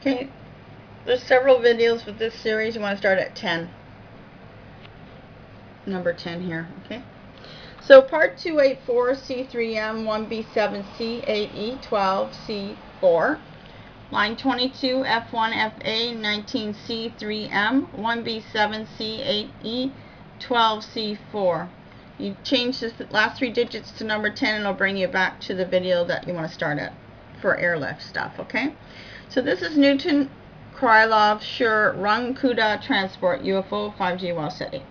Okay, there's several videos with this series. You want to start at 10. Number 10 here, okay? So part 284C3m1b7c8e12c4, line 22f1fa19c3m1b7c8e12c4. You change the last three digits to number 10 and it'll bring you back to the video that you want to start at for airlift stuff, okay? So this is Newton-Krylov-Schur Runge-Kutta transport UFO 5G Wow Seti.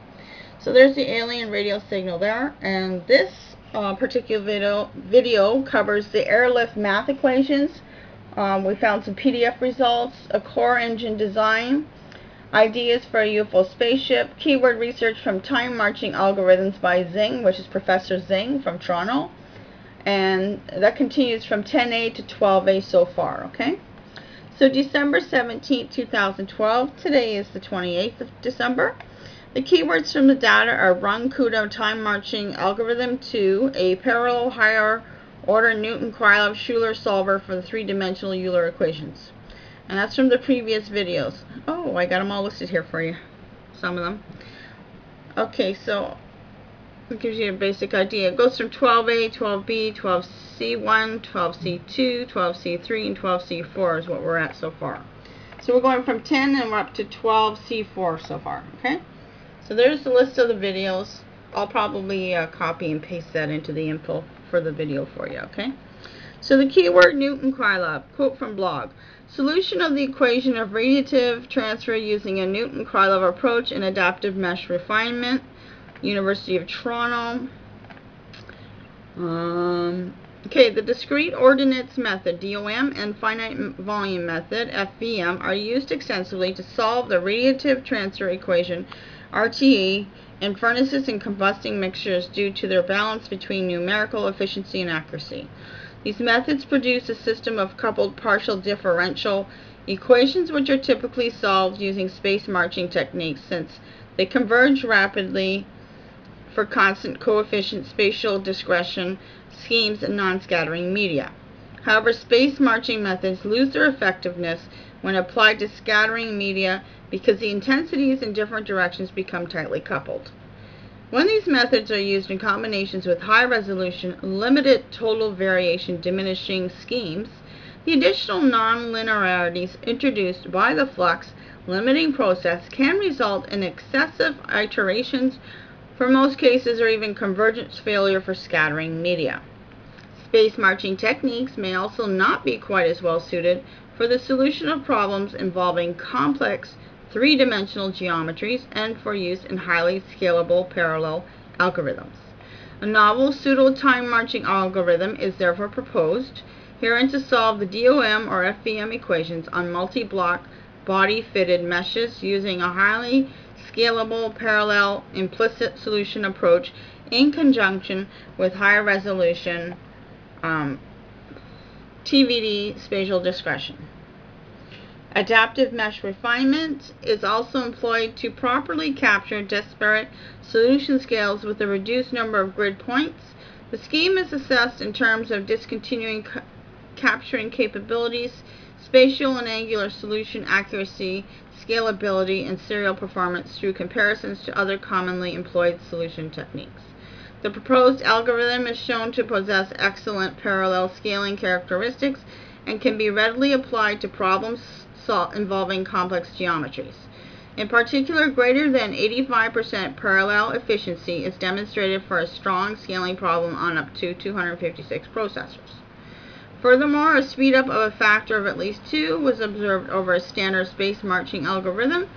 So there's the alien radio signal there, and this particular video covers the airlift math equations. We found some PDF results, a core engine design, ideas for a UFO spaceship, keyword research from time marching algorithms by Zingg, which is Professor Zingg from Toronto, and that continues from 10A to 12A so far, okay? So December 17, 2012, today is the 28th of December. The keywords from the data are Runge-Kutta time marching algorithm 2, a parallel higher order Newton-Krylov-Schur solver for the three-dimensional Euler equations. And that's from the previous videos. Oh, I got them all listed here for you. Some of them. Okay, so it gives you a basic idea. It goes from 12A, 12B, 12C1, 12C2, 12C3, and 12C4 is what we're at so far. So we're going from 10 and we're up to 12C4 so far, okay? So there's the list of the videos. I'll probably copy and paste that into the info for the video for you, okay? So the keyword Newton-Krylov, quote from blog. Solution of the equation of radiative transfer using a Newton-Krylov approach and adaptive mesh refinement. University of Toronto. Okay, the discrete ordinates method, DOM, and finite volume method, FVM, are used extensively to solve the radiative transfer equation, RTE, in furnaces and combusting mixtures due to their balance between numerical efficiency and accuracy. These methods produce a system of coupled partial differential equations which are typically solved using space marching techniques since they converge rapidly for constant coefficient spatial discretion schemes and non-scattering media. However, space marching methods lose their effectiveness when applied to scattering media because the intensities in different directions become tightly coupled. When these methods are used in combinations with high resolution, limited total variation diminishing schemes, the additional non-linearities introduced by the flux limiting process can result in excessive iterations for most cases, or even convergence failure for scattering media. Space marching techniques may also not be quite as well suited for the solution of problems involving complex three-dimensional geometries and for use in highly scalable parallel algorithms. A novel pseudo-time marching algorithm is therefore proposed herein to solve the DOM or FVM equations on multi-block body-fitted meshes using a highly scalable parallel implicit solution approach in conjunction with higher resolution TVD spatial discretion. Adaptive mesh refinement is also employed to properly capture disparate solution scales with a reduced number of grid points. The scheme is assessed in terms of discontinuing capturing capabilities, spatial and angular solution accuracy, scalability, and serial performance through comparisons to other commonly employed solution techniques. The proposed algorithm is shown to possess excellent parallel scaling characteristics and can be readily applied to problems involving complex geometries. In particular, greater than 85% parallel efficiency is demonstrated for a strong scaling problem on up to 256 processors. Furthermore, a speedup of a factor of at least 2 was observed over a standard space marching algorithm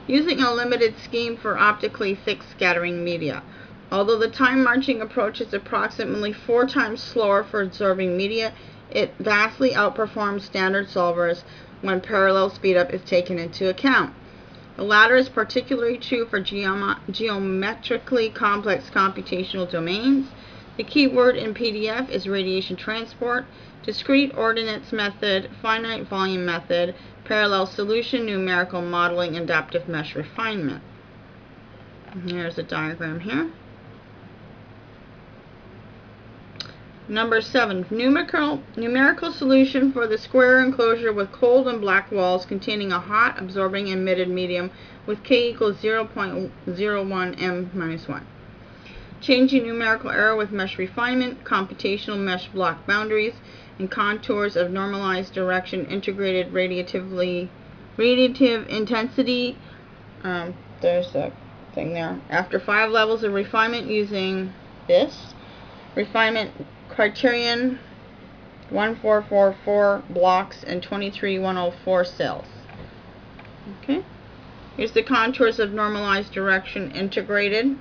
using a limited scheme for optically fixed scattering media. Although the time marching approach is approximately 4 times slower for absorbing media, it vastly outperforms standard solvers when parallel speedup is taken into account. The latter is particularly true for geometrically complex computational domains. The keyword in PDF is radiation transport, discrete ordinates method, finite volume method, parallel solution, numerical modeling, and adaptive mesh refinement. And here's a diagram here. Number 7. Numerical solution for the square enclosure with cold and black walls containing a hot, absorbing, emitted medium with K equals 0.01 m minus 1. Changing numerical error with mesh refinement, computational mesh block boundaries, and contours of normalized direction, integrated radiative intensity. There's a thing there. After 5 levels of refinement using this refinement criterion, 1444 blocks and 23104 cells. Okay. Here's the contours of normalized direction, integrated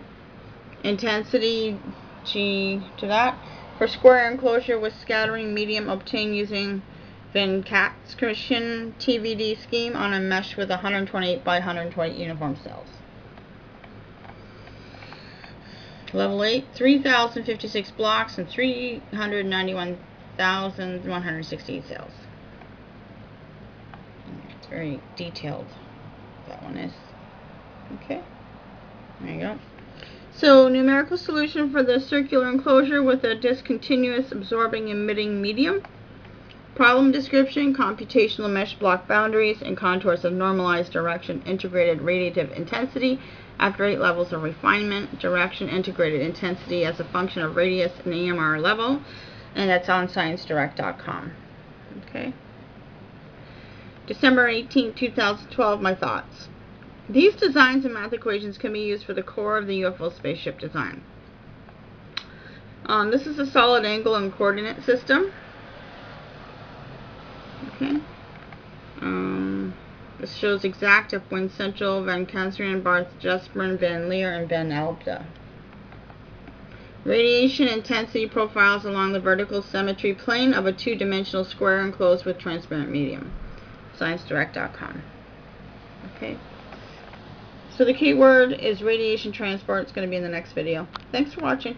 intensity, G to that, for square enclosure with scattering medium obtained using Van Katskirchen TVD scheme on a mesh with 128 by 128 uniform cells. Level 8, 3,056 blocks and 391,168 cells. It's very detailed, that one is. Okay, there you go. So, numerical solution for the circular enclosure with a discontinuous absorbing emitting medium. Problem description, computational mesh block boundaries, and contours of normalized direction, integrated radiative intensity. After 8 levels of refinement, direction, integrated intensity as a function of radius and EMR level. And that's on ScienceDirect.com. Okay. December 18, 2012, my thoughts. These designs and math equations can be used for the core of the UFO spaceship design. This is a solid angle and coordinate system. Okay. This shows exact of Wing Central, Van Castrian, Barth, Jesperman, Van Leer, and Van Alpta. Radiation intensity profiles along the vertical symmetry plane of a 2-dimensional square enclosed with transparent medium. ScienceDirect.com. Okay. So the key word is radiation transport. It's going to be in the next video. Thanks for watching.